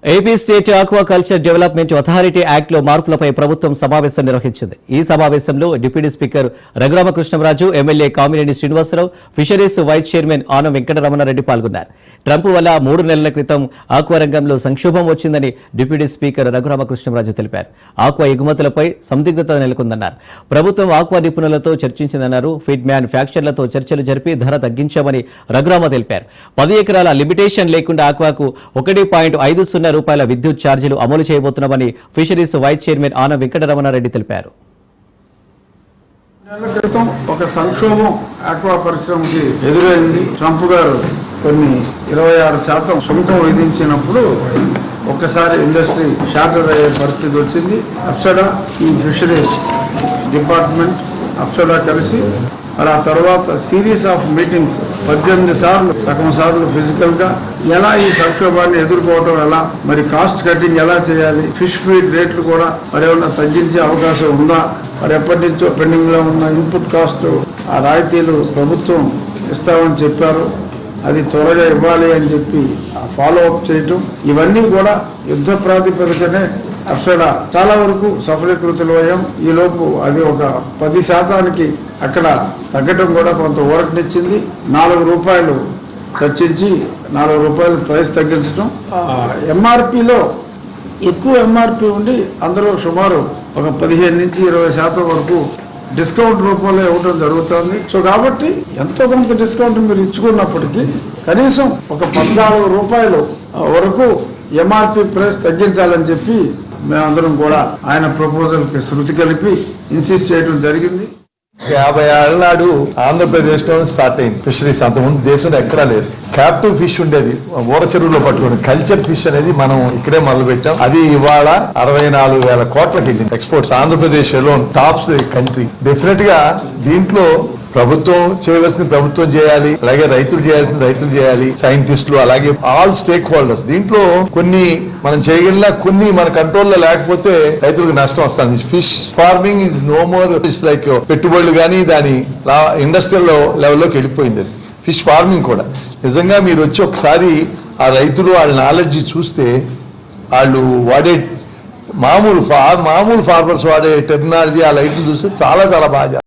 AP state aquaculture development authority act లో మార్పులపై ప్రభుత్వం సమావేశం నిర్వహించింది. ఈ సమావేశంలో deputy speaker Raghuramakrishnaraju, MLA Kamineni Srinivasarao, fisheries vice chairman Anam Venkataramanareddy పాల్గొన్నారు. ట్రంప్ వల్ల 3 నెలల క్రితం ఆక్వా రంగంలో సంక్షోభం వచ్చిందని డిప్యూటీ స్పీకర్ రఘురామకృష్ణరాజు తెలిపారు. ఆక్వా ఎగుమతులపై సందిగ్ధత నెలకొందన్నారు. ప్రభుత్వం ఆక్వా నిపుణులతో చర్చించిందన్నారు. ఫీడ్ మ్యానుఫ్యాక్చర్లతో చర్చలు జరిపి ధర తగ్గించామని రఘురామ తెలిపారు. 10 ఎకరాల లిమిటేషన్ లేకుండా ఆక్వాకు 1.50 రూపాయల విద్యుత్ ఛార్జీలు అమలు చేయబోతున్నామని fisheries vice chairman Anam Venkataramana Reddy తెలిపారు. నెలల క్రితం ఒక సంక్షోభం ఆక్వా పరిశ్రమకి ఎదురైంది. ట్రంప్ గారు కొన్ని 26% సుంకం విధించినప్పుడు ఒక్కసారి ఇండస్ట్రీ షార్టర్ అయ్యే పరిస్థితి వచ్చింది. అప్సడా, ఈ ఫిషరీస్ డిపార్ట్మెంట్, అప్సడా కలిసి మరి ఆ తర్వాత సిరీస్ ఆఫ్ మీటింగ్స్ 18 సార్లు, సగం సార్లు ఫిజికల్గా ఎలా ఈ సంక్షోభాన్ని ఎదుర్కోవడం, ఎలా మరి కాస్ట్ కటింగ్ ఎలా చేయాలి, ఫిష్ ఫీడ్ రేట్లు కూడా మరి ఏమన్నా తగ్గించే అవకాశం ఉందా, మరి ఎప్పటి నుంచో పెండింగ్లో ఉన్న ఇన్పుట్ కాస్ట్ ఆ రాయితీలు ప్రభుత్వం ఇస్తామని చెప్పారు, అది త్వరగా ఇవ్వాలి అని చెప్పి ఫాలో అప్ చేయటం, ఇవన్నీ కూడా యుద్ధ ప్రాతిపదికనే అప్సడా చాలా వరకు సఫలీకృతులయ్యాం. ఈలోపు అది ఒక 10% అక్కడ తగ్గటం కూడా కొంత ఊరటనిచ్చింది. 4 రూపాయలు చర్చించి 4 రూపాయలు ప్రైస్ తగ్గించడం. ఎంఆర్పిలో ఎక్కువ ఎంఆర్పి ఉండి అందరూ సుమారు ఒక 15 నుంచి 20% వరకు డిస్కౌంట్ రూపంలో ఇవ్వడం జరుగుతుంది. సో కాబట్టి ఎంతో కొంత డిస్కౌంట్ మీరు ఇచ్చుకున్నప్పటికీ కనీసం ఒక 14 రూపాయలు వరకు ఎంఆర్పి ప్రైస్ తగ్గించాలని చెప్పి మేమందరం కూడా ఆయన ప్రపోజల్కి శృతి కలిపి ఇన్సిస్ట్ చేయడం జరిగింది. 50 ఏళ్ళ నాడు ఆంధ్రప్రదేశ్ లో స్టార్ట్ అయింది ఫిషరీస్. అంతకుముందు దేశంలో ఎక్కడా లేదు. క్యాప్టివ్ ఫిష్ ఉండేది, ఊర చెరువులో పట్టుకుని. కల్చర్ ఫిష్ అనేది మనం ఇక్కడే మొదలు పెట్టాం. అది ఇవాళ 64,000 కోట్లకి వెళ్ళింది ఎక్స్పోర్ట్స్. ఆంధ్రప్రదేశ్ లో టాప్స్ కంట్రీ. డెఫినెట్ గా దీంట్లో ప్రభుత్వం చేయవలసింది ప్రభుత్వం చేయాలి, అలాగే రైతులు చేయాల్సింది రైతులు చేయాలి, సైంటిస్టులు, అలాగే ఆల్ స్టేక్ హోల్డర్స్. దీంట్లో కొన్ని మనం చేయగలిగిన, కొన్ని మన కంట్రోల్లో లేకపోతే రైతులకు నష్టం వస్తుంది. Fish farming is no more it's like పెట్టుబడులు కానీ దాని ఇండస్ట్రియల్ లెవెల్లోకి వెళ్ళిపోయింది. అది ఫిష్ ఫార్మింగ్ కూడా నిజంగా మీరు వచ్చి ఒకసారి ఆ రైతులు వాళ్ళ నాలెడ్జ్ చూస్తే, వాళ్ళు వాడే మామూలు ఫార్మర్స్ వాడే టెక్నాలజీ, ఆ లైట్లు చూస్తే చాలా చాలా బాగా